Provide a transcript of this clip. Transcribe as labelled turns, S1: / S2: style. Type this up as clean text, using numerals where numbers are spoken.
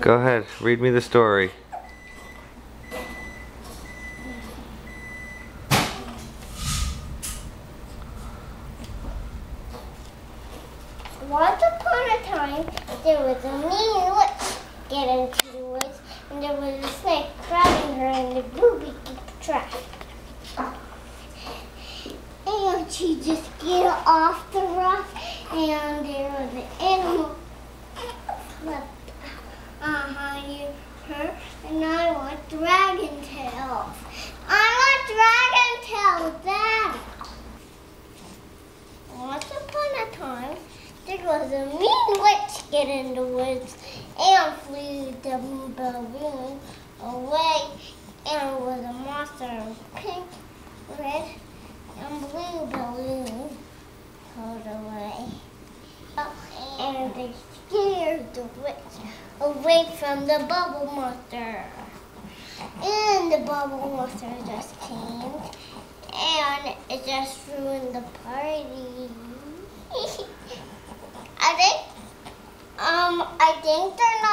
S1: Go ahead, read me the story.
S2: Once upon a time, there was a mean witch get into the woods, and there was a snake grabbing her in the booby trap. And she just get off the rock, and there was an animal flipped behind her, and I want dragon tails. I want dragon tails, Dad. Once upon a time, there was a mean witch get in the woods and flew the balloon away, and it was a monster in pink, red, and blue balloon pulled away. And they scared the witch away from the bubble monster. And the bubble monster just came, and it just ruined the party. I think they're not